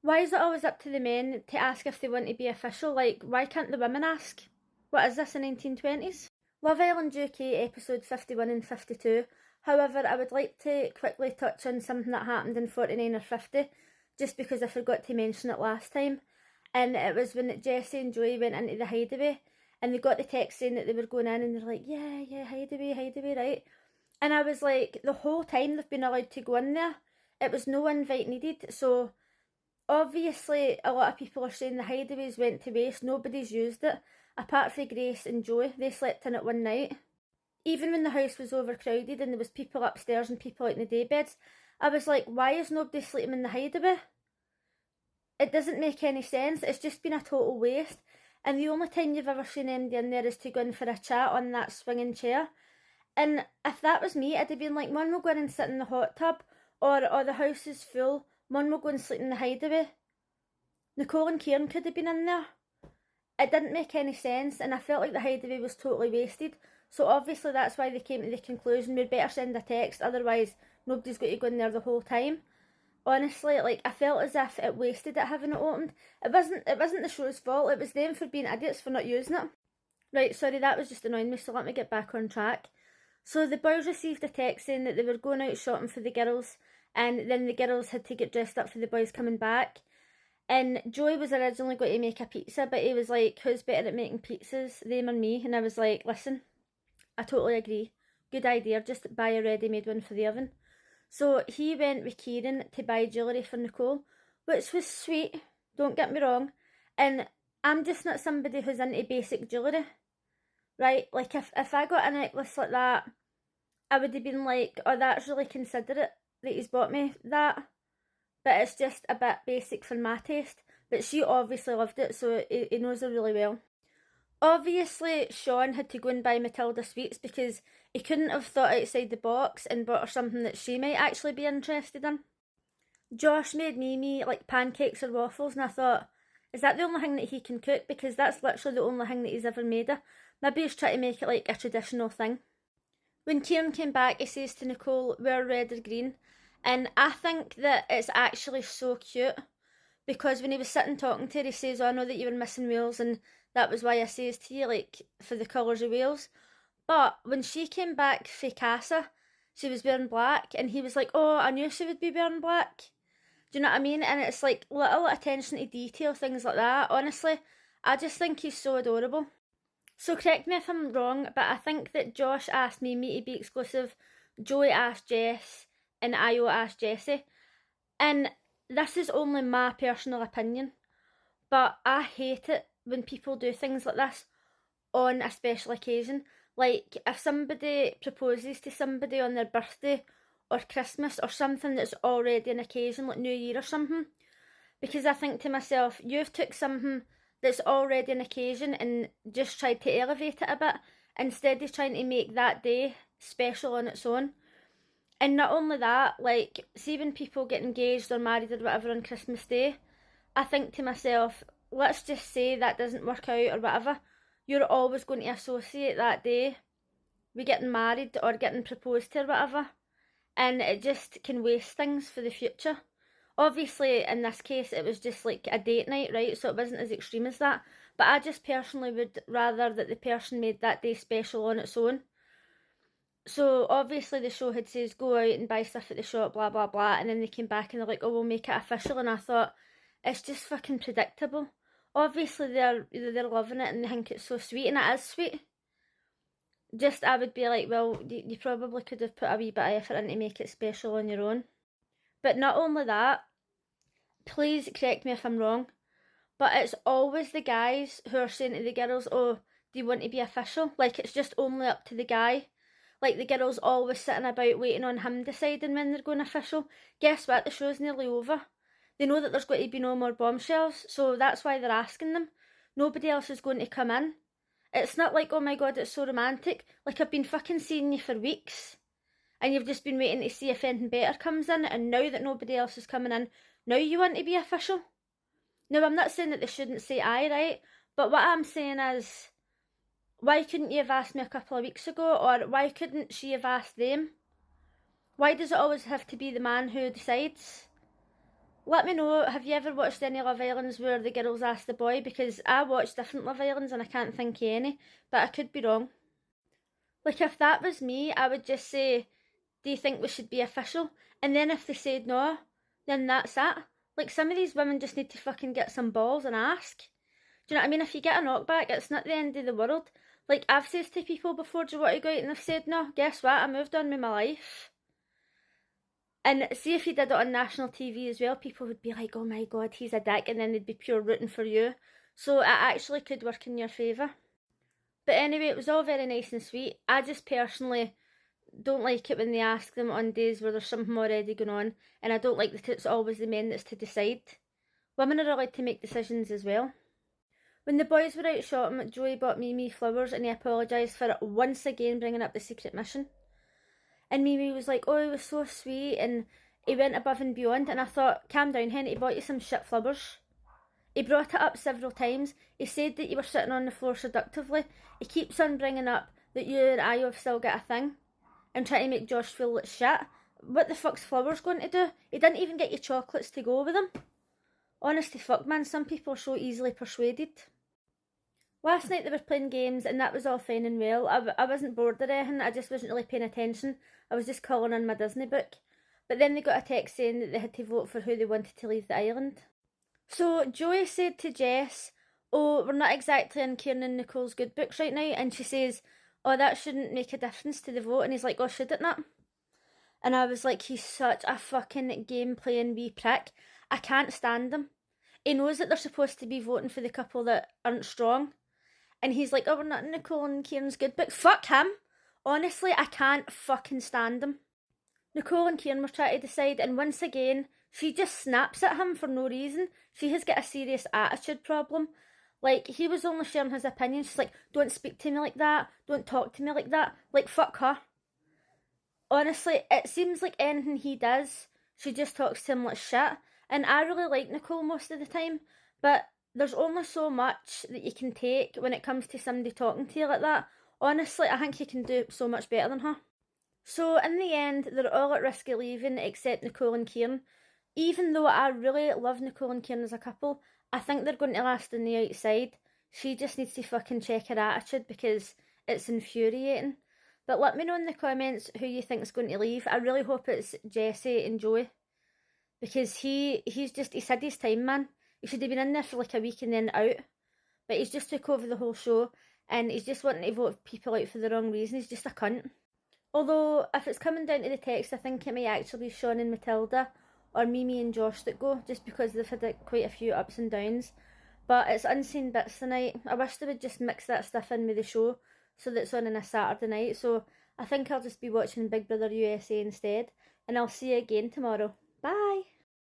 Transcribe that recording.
Why is it always up to the men to ask if they want to be official? Like, why can't the women ask? What is this, the 1920s? Love Island UK episode 51 and 52. However, I would like to quickly touch on something that happened in 49 or 50, just because I forgot to mention it last time. And it was when Jessie and Joey went into the hideaway, and they got the text saying that they were going in, and they're like, yeah, hideaway, right? And I was like, the whole time they've been allowed to go in there, it was no invite needed. So obviously a lot of people are saying the hideaways went to waste, nobody's used it, apart from Grace and Joey. They slept in it one night. Even when the house was overcrowded and there was people upstairs and people out in the day beds, I was like, why is nobody sleeping in the hideaway? It doesn't make any sense. It's just been a total waste. And the only time you've ever seen anybody in there is to go in for a chat on that swinging chair. And if that was me, I'd have been like, Mum, we'll go in and sit in the hot tub, or the house is full, Mum, we'll go and sleep in the hideaway. Nicole and Kieran could have been in there. It didn't make any sense, and I felt like the hideaway was totally wasted. So obviously that's why they came to the conclusion, we'd better send a text, otherwise nobody's got to go in there the whole time. Honestly, like, I felt as if it wasted it having it opened. It wasn't the show's fault, it was them for being idiots for not using it. Right, sorry, that was just annoying me, so let me get back on track. So the boys received a text saying that they were going out shopping for the girls, and then the girls had to get dressed up for the boys coming back. And Joey was originally going to make a pizza, but he was like, who's better at making pizzas, them or me? And I was like, listen, I totally agree. Good idea, just buy a ready-made one for the oven. So he went with Kieran to buy jewellery for Nicole, which was sweet, don't get me wrong. And I'm just not somebody who's into basic jewellery, right? Like, if I got a necklace like that, I would have been like, oh, that's really considerate that he's bought me that. But it's just a bit basic for my taste. But she obviously loved it, so he knows her really well. Obviously, Sean had to go and buy Matilda sweets because he couldn't have thought outside the box and bought her something that she might actually be interested in. Josh made Mimi like pancakes or waffles, and I thought, is that the only thing that he can cook? Because that's literally the only thing that he's ever made her. Maybe he's trying to make it like a traditional thing. When Kieran came back, he says to Nicole, wear red or green. And I think that it's actually so cute, because when he was sitting talking to her, he says, oh, I know that you were missing Wales, and that was why I says to you, like, for the colours of Wales. But when she came back for Casa, she was wearing black, and he was like, oh, I knew she would be wearing black. Do you know what I mean? And it's like little attention to detail, things like that. Honestly, I just think he's so adorable. So correct me if I'm wrong, but I think that Josh asked Mimi to be exclusive, Joey asked Jess, and Io asked Jessie. And this is only my personal opinion, but I hate it when people do things like this on a special occasion. Like, if somebody proposes to somebody on their birthday or Christmas or something that's already an occasion, like New Year or something, because I think to myself, you've took something that's already an occasion and just tried to elevate it a bit, instead of trying to make that day special on its own. And not only that, like, see when people get engaged or married or whatever on Christmas Day, I think to myself, let's just say that doesn't work out or whatever, you're always going to associate that day with getting married or getting proposed to or whatever, and it just can waste things for the future. Obviously, in this case, it was just like a date night, right, so it wasn't as extreme as that, but I just personally would rather that the person made that day special on its own. So obviously the show had says go out and buy stuff at the shop, blah blah blah, and then they came back and they're like, oh, we'll make it official, and I thought, it's just fucking predictable. Obviously they're loving it and they think it's so sweet, and it is sweet. Just, I would be like, well, you probably could have put a wee bit of effort in to make it special on your own. But not only that, please correct me if I'm wrong, but it's always the guys who are saying to the girls, oh, do you want to be official? Like, it's just only up to the guy. Like, the girls always sitting about waiting on him deciding when they're going official. Guess what? The show's nearly over. They know that there's going to be no more bombshells, so that's why they're asking them. Nobody else is going to come in. It's not like, oh my god, it's so romantic. Like, I've been fucking seeing you for weeks, and you've just been waiting to see if anything better comes in, and now that nobody else is coming in, now you want to be official? Now, I'm not saying that they shouldn't say aye, right? But what I'm saying is, why couldn't you have asked me a couple of weeks ago, or why couldn't she have asked them? Why does it always have to be the man who decides? Let me know, have you ever watched any Love Islands where the girls ask the boy? Because I watched different Love Islands and I can't think of any, but I could be wrong. Like, if that was me, I would just say, do you think we should be official? And then if they said no, then that's it. Like, some of these women just need to fucking get some balls and ask. Do you know what I mean? If you get a knockback, it's not the end of the world. Like, I've said to people before, do you want to go out? And they've said no. Guess what? I moved on with my life. And see, if you did it on national TV as well, people would be like, oh my god, he's a dick, and then they'd be pure rooting for you. So it actually could work in your favour. But anyway, it was all very nice and sweet. I just personally don't like it when they ask them on days where there's something already going on, and I don't like that it's always the men that's to decide. Women are allowed to make decisions as well. When the boys were out shopping, Joey bought Mimi flowers and he apologised for it once again bringing up the secret mission. And Mimi was like, oh, it was so sweet, and he went above and beyond. And I thought, calm down, Hen, he bought you some shit flowers. He brought it up several times. He said that you were sitting on the floor seductively. He keeps on bringing up that you and I have still got a thing and trying to make Josh feel like shit. What the fuck's flowers going to do? He didn't even get you chocolates to go with them. Honest to fuck, man, some people are so easily persuaded. Last night they were playing games and that was all fine and well. I wasn't bored or anything, I just wasn't really paying attention. I was just calling on my Disney book. But then they got a text saying that they had to vote for who they wanted to leave the island. So Joey said to Jess, oh, we're not exactly in Kieran and Nicole's good books right now. And she says, oh, that shouldn't make a difference to the vote. And he's like, oh, should it not? And I was like, he's such a fucking game-playing wee prick. I can't stand him. He knows that they're supposed to be voting for the couple that aren't strong. And he's like, oh, we're not in Nicole and Kieran's good books. Fuck him. Honestly, I can't fucking stand him. Nicole and Kieran were trying to decide, and once again, she just snaps at him for no reason. She has got a serious attitude problem. Like, he was only sharing his opinion. She's like, don't speak to me like that. Don't talk to me like that. Like, fuck her. Honestly, it seems like anything he does, she just talks to him like shit. And I really like Nicole most of the time, but there's only so much that you can take when it comes to somebody talking to you like that. Honestly, I think you can do so much better than her. So in the end, they're all at risk of leaving except Nicole and Kieran. Even though I really love Nicole and Kieran as a couple, I think they're going to last on the outside. She just needs to fucking check her attitude because it's infuriating. But let me know in the comments who you think is going to leave. I really hope it's Jesse and Joey. Because he's had his time, man. He should have been in there for like a week and then out. But he's just took over the whole show. And he's just wanting to vote people out for the wrong reason. He's just a cunt. Although, if it's coming down to the text, I think it may actually be Sean and Matilda or Mimi and Josh that go, just because they've had quite a few ups and downs. But it's unseen bits tonight. I wish they would just mix that stuff in with the show so that it's on a Saturday night. So I think I'll just be watching Big Brother USA instead. And I'll see you again tomorrow. Bye!